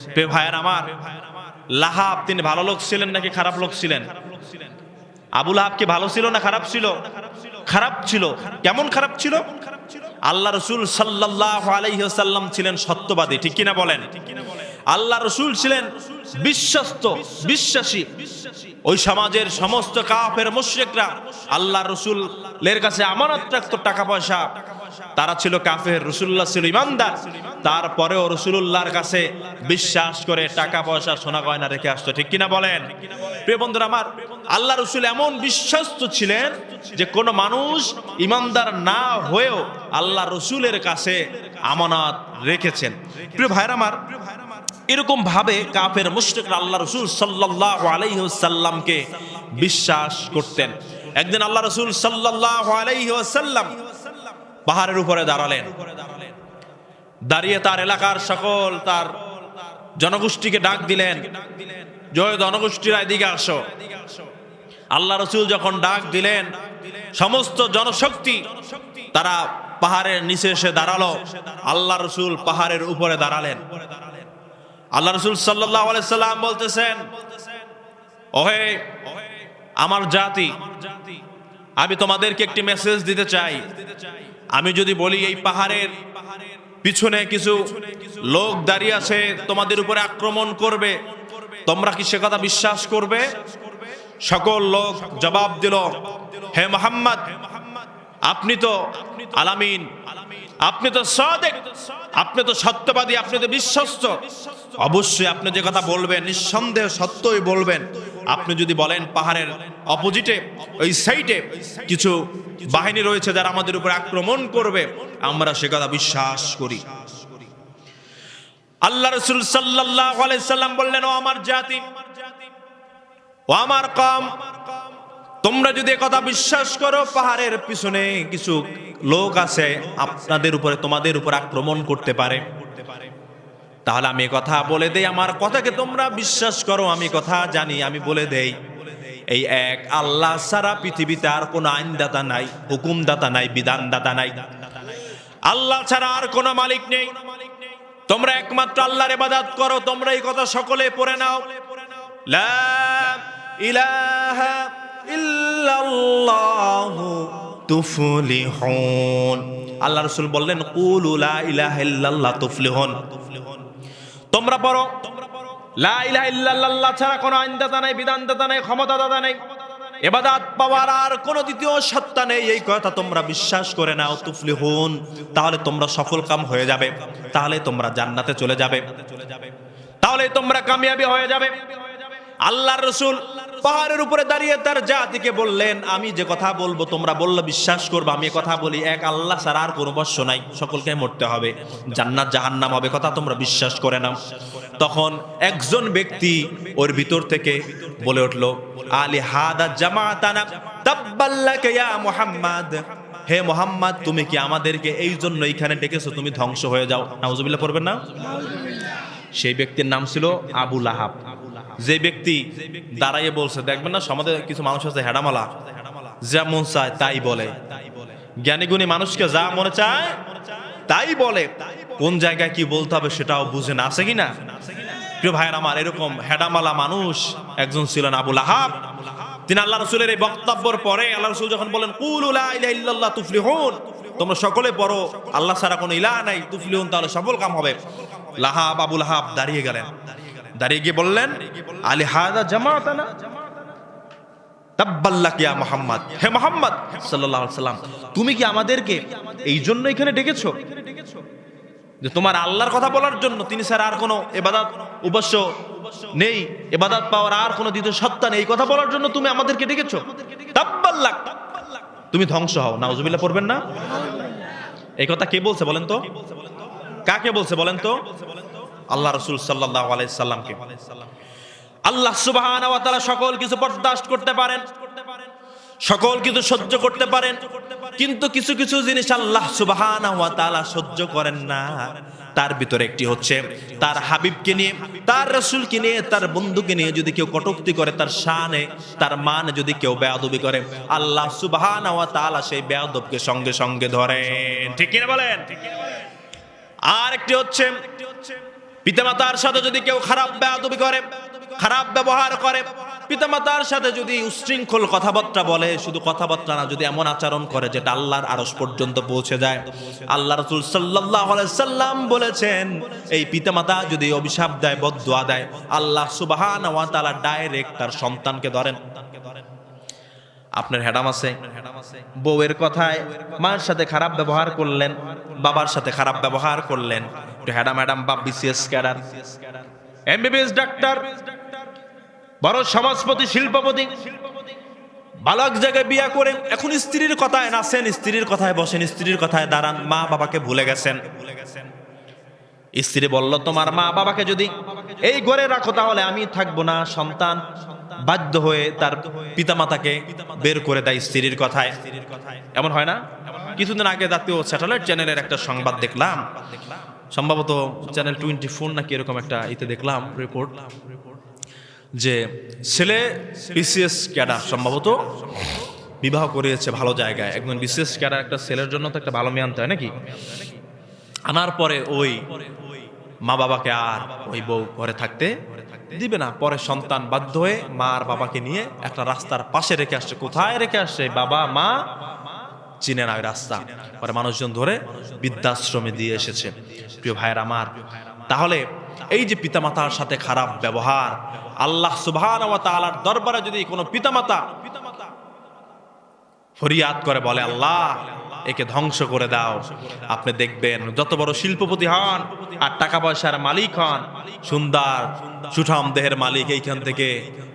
প্রিয় ভাইয়ের আমার, লাহাব তিনি ভালো লোক ছিলেন নাকি খারাপ লোক ছিলেন? আবু লাহাব কি ভালো ছিল না খারাপ ছিল? খারাপ ছিল। কেমন খারাপ ছিল? আল্লাহ রসুল সাল্লাল্লাহু আলাইহি ওয়াসাল্লাম ছিলেন সত্যবাদী, ঠিক কিনা বলেন? আল্লাহ রসুল ছিলেন বিশ্বস্ত, বিশ্বাসী। ওই সমাজের সমস্ত কাফের মুশরিকরা আল্লাহ রসুলের কাছে আমানত রাখতো টাকা পয়সা, তারা ছিল কাফের, রাসূলুল্লাহ ছিল ইমানদার। তারপরেও রাসূলুল্লাহর কাছে বিশ্বাস করে টাকা পয়সা সোনা গয়না রেখে আসতো, ঠিক কিনা বলেন? প্রিয় বন্ধুরা আমার, আল্লাহ রসুল এমন বিশ্বস্ত ছিলেন যে কোনো মানুষ ইমানদার না হয়েও আল্লাহ রসুলের কাছে আমানত রেখেছেন। প্রিয় ভাইরা আমার, এরকম ভাবে কাফের মুশরিকরা আল্লাহ রসুল সাল্লাল্লাহু আলাইহি ওয়াসাল্লামকে বিশ্বাস করতেন। একদিন আল্লাহ রসুল সাল্লাল্লাহু আলাইহি ওয়াসাল্লাম পাহাড়ের উপরে দাঁড়ালেন। দাঁড়িয়ে তার এলাকার সকল তার জনগোষ্ঠীকে ডাক দিলেন, জয় জনগোষ্ঠীরা এদিকে আসো। আল্লাহ রসুল যখন ডাক দিলেন, সমস্ত জনশক্তি তারা পাহাড়ের নিচে এসে দাঁড়ালো। আল্লাহ রসুল পাহাড়ের উপরে দাঁড়ালেন। আল্লাহ রসুল সাল্লাল্লাহু আলাইহি সাল্লাম বলতেছেন, ওহে আমার জাতি, আমি তোমাদেরকে একটি মেসেজ দিতে চাই। আমি যদি বলি এই পাহাড়ের পিছনে কিছু লোক দাঁড়িয়ে আছে, তোমাদের উপরে আক্রমণ করবে, তোমরা কি সে কথা বিশ্বাস করবে? সকল লোক জবাব দিল, হে মুহাম্মদ, আপনি তো আলামিন, আপনি তো সাদিক, আপনি তো সত্যবাদী, আপনি তো বিশ্বস্ত, অবশ্যই আপনি যে কথা বলবেন নিঃসন্দেহ সত্যই বলবেন। আপনি যদি বলেন পাহাড়ের অপোজিটে ওই সাইডে কিছু বাহিনী রয়েছে যারা আমাদের উপর আক্রমণ করবে, আমরা সে কথা বিশ্বাস করি। আল্লাহ রাসূল সাল্লাল্লাহু আলাইহি সাল্লাম বললেন, ও আমার জাতি, ও আমার কওম, তোমরা যদি কথা বিশ্বাস করো পাহাড়ের পিছনে কিছু লোক আছে আপনাদের উপরে, তোমাদের উপর আক্রমণ করতে পারে, তাহলে আমি কথা বলে দেই, আমার কথাকে তোমরা বিশ্বাস করো, আমি কথা জানি, আমি বলে দেই, এই এক আল্লাহ ছাড়া পৃথিবীতে আর কোনো আইনদাতা নাই, হুকুমদাতা নাই, বিধানদাতা নাই। আল্লাহ ছাড়া আর কোনো মালিক নেই। তোমরা একমাত্র আল্লাহর ইবাদত করো। তোমরা এই কথা সকলে পড়ে নাও, লা ইলাহা ইল্লাল্লাহু তুফলিহুন। আল্লাহ রাসূল বললেন, কুলু লা ইলাহা ইল্লাল্লাহ তুফলিহুন। তোমরা পড়ো, লা ইলাহা ইল্লাল্লাহ ছাড়া কোনো আইনদাতা নাই, বিধানদাতা নাই, ক্ষমতাদাতা নাই, ইবাদত পাওয়ার আর কোনো দ্বিতীয় সত্তা নেই, এই কথা তোমরা বিশ্বাস করে নাও, তুফলিহুন। তাহলে তোমরা সফল কাম হয়ে যাবে, তাহলে তোমরা জান্নাতে চলে যাবে, তাহলে তোমরা কামিয়াবি হয়ে যাবে। আল্লাহর রাসূল পাহাড়ের উপরে দাঁড়িয়ে তার জাতিকে বললেন, আমি যে কথা বলবো তোমরা বললে বিশ্বাস করবে, আমি কথা বলি এক আল্লাহ ছাড়া আর কোনো বশ্য নাই, সকলকে মরতে হবে, জান্নাত জাহান্নাম হবে, কথা তোমরা বিশ্বাস করে নাও। তখন একজন ব্যক্তি ওর ভিতর থেকে বলে উঠল, আলি হাদা জামাতানা তাব্বাল্লাকা ইয়া মুহাম্মদ, হে মুহাম্মদ, তুমি কি আমাদেরকে এই জন্য এইখানে ডেকেছো তুমি ধ্বংস হয়ে যাও? নাউজুবিল্লাহ পড়বেন না? সেই ব্যক্তির নাম ছিল আবু লাহাব। যে ব্যক্তি দাঁড়াইয়ে বলছে, দেখবেন না সমাজে কিছু মানুষ আছে হেডামালা, যা মন চায় তাই বলে, জ্ঞানীগুণী মানুষকে যা মনে চায় তাই বলে, কোন জায়গায় কি বলতে হবে সেটাও বুঝে না, আছে কিনা? প্রিয় ভাইয়ের আমার, এরকম হেডামালা মানুষ একজন ছিলেন আবু লাহাব। তিনি আল্লাহ রাসূলের এই বক্তব্যের পরে আল্লাহ রাসূল যখন বলেন, কুলু লা ইলাহা ইল্লাল্লাহ তুফলিহুন, তোমরা সকলে পড়ো আল্লাহ ছাড়া কোনো ইলাহ নাই, তুফলিহুন, তাহলে সফল কাম হবে। লাহাব, আবু লাহাব দাঁড়িয়ে গেলেন, দাঁড়িয়ে গিয়ে বললেন, আলি হাদা জামাতানা তাব্বাল্লাকা ইয়া মুহাম্মদ, হে মুহাম্মদ সাল্লাল্লাহু আলাইহি সাল্লাম, তুমি কি আমাদেরকে এই জন্য এখানে ডেকেছো যে তোমার আল্লাহর কথা বলার জন্য, তিনি ছাড়া আর কোনো ইবাদত উপাস্য নেই, ইবাদত পাওয়ার আর কোনো দ্বিতীয় সত্তা নেই, এই কথা বলার জন্য তুমি আমাদেরকে ডেকেছো? তাব্বাল্লাক, তুমি ধ্বংস হও। নাউজুবিল্লাহ পড়বেন না? এই কথা কে বলছে বলেন তো? কাকে বলছে বলেন তো? আল্লাহ রাসূল সাল্লাল্লাহু আলাইহি সাল্লামকে। আল্লাহ সুবহানাহু ওয়া তাআলা সকল কিছু বরদাস্ত করতে পারেন, সকল কিছু সহ্য করতে পারেন, কিন্তু কিছু কিছু জিনিস আল্লাহ সুবহানাহু ওয়া তাআলা সহ্য করেন না। তার ভিতরে একটি হচ্ছে তার হাবিবকে নিয়ে, তার রাসূলকে নিয়ে, তার বন্ধুকে নিয়ে যদি কেউ কটূক্তি করে, তার শানে, তার মানে যদি কেউ বেয়াদবি করে, আল্লাহ সুবহানাহু ওয়া তাআলা সেই বেয়াদবকে সঙ্গে সঙ্গে ধরেন, ঠিক কিনা বলেন? আর একটি হচ্ছে পিতামাতার সাথে যদি কেউ খারাপ বেয়াদবি করে, খারাপ ব্যবহার করে, পিতামাতার সাথে যদি উচ্ছৃঙ্খল কথাবার্তা বলে, শুধু কথাবার্তা না, যদি এমন আচরণ করে যেটা আল্লাহর আরশ পর্যন্ত পৌঁছে যায়, আল্লাহ রাসূল সাল্লাল্লাহু আলাইহি সাল্লাম বলেছেন এই পিতামাতা যদি অভিশাপ দেয়, বদদুয়া দেয়, আল্লাহ সুবহানাহু ওয়া তাআলা ডাইরেক্ট তার সন্তানকে ধরেন। আপনার হেডাম আছে, বউয়ের কথায় মায়ের সাথে খারাপ ব্যবহার করলেন, বাবার সাথে খারাপ ব্যবহার করলেন, একটু হেডাম বাপ বিসিএস ক্যাডার, এমবিবিএস ডাক্তার, বড় সমাজপতি, শিল্পপতি, ভালো এক জায়গায় বিয়ে করে এখন স্ত্রীর কথায় নাচেন, স্ত্রীর কথায় বসেন, স্ত্রীর কথায় দাঁড়ান, মা বাবাকে ভুলে গেছেন। স্ত্রী বলল তোমার মা বাবাকে যদি এই ঘরে রাখো তাহলে আমি থাকবো না। সন্তান বাধ্য হয়ে তার পিতামাতাকে বের করে দেয় স্ত্রীর কথায়। এমন হয় না? কিছুদিন আগে জাতীয় স্যাটেলাইট চ্যানেলের একটা সংবাদ দেখলাম, সম্ভবত চ্যানেল 24 নাকি এরকম একটা ইতে দেখলাম রিপোর্ট, যে ছেলে বিসিএস ক্যাডার সম্ভবত বিবাহ করিয়েছে ভালো জায়গায়। একজন বিসিএস ক্যাডার একটা ছেলের জন্য তো একটা ভালো মেয়ে আনতে হয় নাকি? আনার পরে ওই মা বাবাকে আর ওই বউ ঘরে থাকতে দিবে না। পরে সন্তান বাধ্য হয়ে মা আর বাবাকে নিয়ে একটা রাস্তার পাশে রেখে আসছে। কোথায় রেখে আসছে? বাবা মা চিনে না ওই রাস্তা। পরে মানুষজন ধরে বৃদ্ধাশ্রমে দিয়ে এসেছে। প্রিয় ভাইয়ের আমার, তাহলে এই যে পিতামাতার সাথে খারাপ ব্যবহার, আল্লাহ সুবহানাহু ওয়া তাআলার দরবারে যদি কোনো পিতামাতা ফরিয়াদ করে, বলে আল্লাহ একে ধ্বংস করে দাও, আপনি দেখবেন যত বড় শিল্পপতি হন আর টাকা পয়সার মালিক হন, সুন্দর সুঠাম দেহের মালিক, এইখান থেকে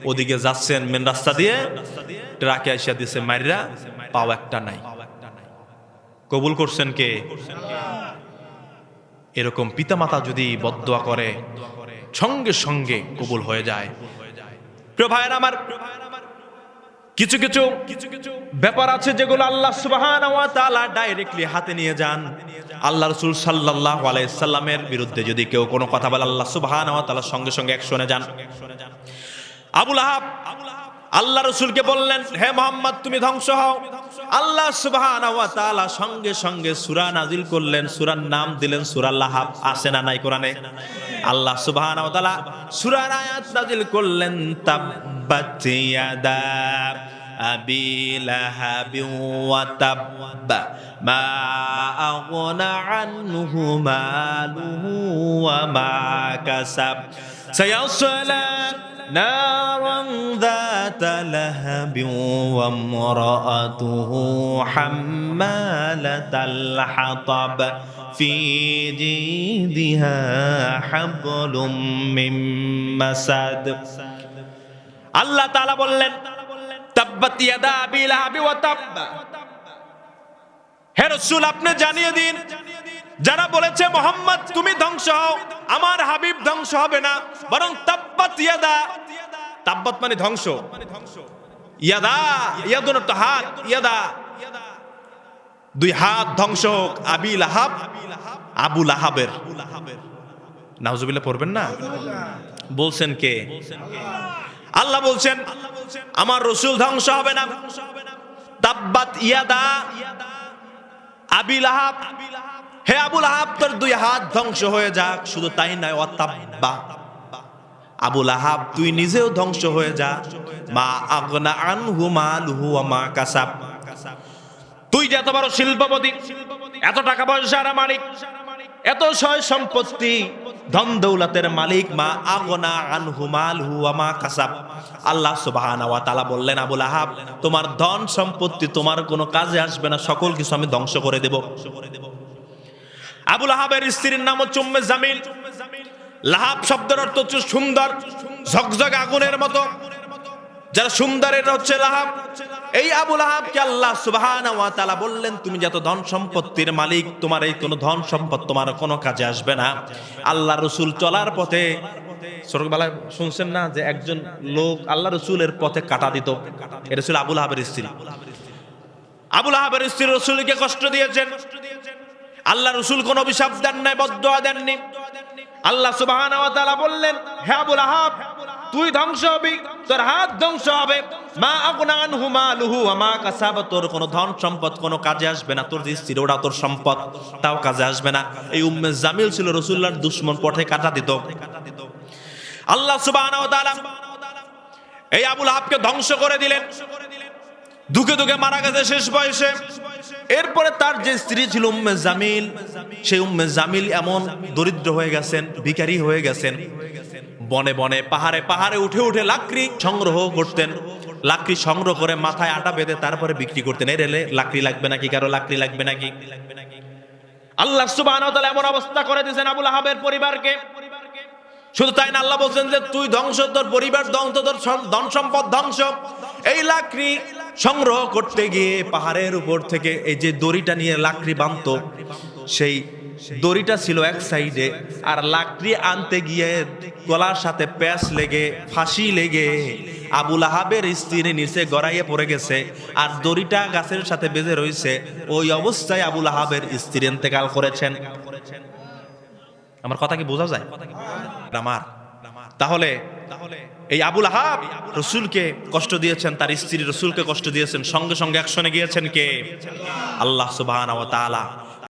ওদিকে যাচ্ছেন মেন রাস্তা দিয়ে, ট্রাকে এসে দিছে মাইরা, পাও একটা নাই। কবুল করছেন কে? এরকম পিতামাতা যদি বদদুয়া করে সঙ্গে সঙ্গে কবুল হয়ে যায়। প্রিয় ভাইয়ের আমার, কিছু কিছু ব্যাপার আছে যেগুলো আল্লাহ সুবহানাহু ওয়া তাআলা ডাইরেক্টলি হাতে নিয়ে যান। আল্লাহ রাসূল সাল্লাল্লাহু আলাইহি সাল্লামের বিরুদ্ধে যদি কেউ কোনো কথা বলে, আল্লাহ সুবহানাহু ওয়া তাআলা সঙ্গে সঙ্গে অ্যাকশনে যান। আবু লাহাব আল্লাহ রাসূলকে বললেন, হে মুহাম্মদ তুমি ধ্বংস হও। আল্লাহ সুবহানাহু ওয়া তাআলা সঙ্গে সঙ্গে সূরা নাজিল করলেন, সূরার নাম দিলেন সূরা লাহাব। আছে না নাই কোরআনে? আল্লাহ সুবহানাহু ওয়া তাআলা সূরার আয়াত নাজিল করলেন, তাব্বাত ইয়াদা আবি লাহাবিন ওয়া তাব্বা মা আগনা আনহু মালুহু ওয়া মা কাসাব সায়াসলা নারান যাতা লাহাবিন ওয়া ইমরাআতুহু হাম্মালাতাল হাতাব ফি জিদিহা হাবলুম মিন মাসাদ। আল্লাহ তাআলা বললেন, তাব্বাত ইয়াদা আবি লাহাবি ওয়া তাব্বা। হে রাসূল আপনি জানিয়ে দিন, যারা বলেছে মুহাম্মদ তুমি ধ্বংস হও, আমার হাবিব ধ্বংস হবে না, বরং তাব্বাত ইয়াদা, তাব্বাত মানে ধ্বংস, ইয়াদা ইয়াদুন তো হাত, ইয়াদা দুই হাত ধ্বংস হোক আবি লাহাব, আবু লাহাবের। নাউজুবিল্লাহ পড়বেন না? বলছেন কে? আল্লাহ বলছেন আমার রাসূল ধ্বংস হবে না। তাব্বাত ইয়াদা আবি লাহাব, হে আবু লাহাব তোর দুই হাত ধ্বংস হয়ে যাক। শুধু তাই নয়, ওয়াতাব্বা, আবু লাহাব তুই নিজেও ধ্বংস হয়ে যা। মা আগনা আনহু মালুহু ওয়া মা কাসাব, তুই যে এত বড় শিল্পপতি, এত টাকা পয়সার মালিক, এত সয় সম্পত্তি, ধন দৌলতের মালিক, মা আগনা আনহু মালুহু ওয়া মা কাসাব। আল্লাহ সুবহানাহু ওয়া তাআলা বললেন, আবু লাহাব তোমার ধন সম্পত্তি তোমার কোনো কাজে আসবে না, সকল কিছু আমি ধ্বংস করে দেব। আবু লাহাবের স্ত্রীর নাম হচ্ছে উম্মে জামিল। লাহাব শব্দের অর্থ হচ্ছে সুন্দর, ঝকঝকে আগুনের মতো। যারা সুন্দরের হচ্ছে লাহাব। এই আবু লাহাবকে আল্লাহ সুবহানাহু ওয়া তাআলা বললেন, তুমি যত ধন সম্পত্তির মালিক, তোমার এই কোনো ধন সম্পদ তোমার কোনো কাজে আসবে না। আল্লাহ রাসূল চলার পথে ছোটবেলায় শুনছেন না যে একজন লোক আল্লাহ রাসূলের পথে কাঁটা দিত? এটা ছিল আবু লাহাবের স্ত্রী। আবু লাহাবের স্ত্রী রাসূলকে কষ্ট দিয়েছেন। আল্লাহ রাসূল কোনো অভিশাপ দেন নাই, বদদুয়া দেননি। আল্লাহ সুবহানাহু ওয়া তাআলা বললেন, হে আবু লাহাব তুই ধ্বংস হবি, তোর হাত ধ্বংস হবে। মা আগনা আনহু মালুহু ওয়া মা কাসাব, তোর কোনো ধন সম্পদ কোনো কাজে আসবে না, তোর যে স্ত্রী ওটা তোর সম্পদ তাও কাজে আসবে না। এই উম্মে জামিল ছিল রাসূলুল্লাহর দুশমন, পথে কাটা দিত। আল্লাহ সুবহানাহু ওয়া তাআলা এই আবু লাহাবকে ধ্বংস করে দিলেন, দুঃখে দুঃখে মারা গেছে শেষ বয়সে। এরপরে তার যে স্ত্রী ছিল উম্মে জামিল, সেই উম্মে জামিল এমন দরিদ্র হয়ে গেছেন, ভিখারি হয়ে গেছেন। বনে বনে পাহাড়ে পাহাড়ে উঠে উঠে লাকড়ি সংগ্রহ করতেন, লাকড়ি সংগ্রহ করে মাথায় আটা বেঁধে তারপরে বিক্রি করতেন। এই রেলে লাকড়ি লাগবে নাকি, কারো লাকড়ি লাগবে নাকি। আল্লাহ সুবহানাহু ওয়া তাআলা এমন অবস্থা করে দিয়েছেন আবু লাহাবের পরিবারকে। শুধু তাই না, আল্লাহ বলছেন যে তুই ধ্বংস, তোর পরিবার ধ্বংস, তোর ধন সম্পদ ধ্বংস। এই লাকড়ি সংগ্রহ করতে গিয়ে পাহাড়ের উপর থেকে এই যে দড়িটা নিয়ে লাকড়ি বাঁধতো, সেই দড়িটা ছিল এক সাইডে, আর লাকড়ি আনতে গিয়ে গলার সাথে প্যাঁচ লেগে ফাঁসি লেগে আবু লাহাবের স্ত্রী নিচে গড়াইয়ে পড়ে গেছে, আর দড়িটা গাছের সাথে বেঁধে রয়েছে। ওই অবস্থায় আবু লাহাবের স্ত্রী ইন্তেকাল করেছেন। আমার কথা কি বোঝা যায়? আমার তাহলে এই আবু লাহাব রাসূলকে কষ্ট দিয়েছেন, তার স্ত্রী রাসূলকে কষ্ট দিয়েছেন, সঙ্গে সঙ্গে অ্যাকশনে গিয়েছেন কে? আল্লাহ সুবহানাহু ওয়া তাআলা।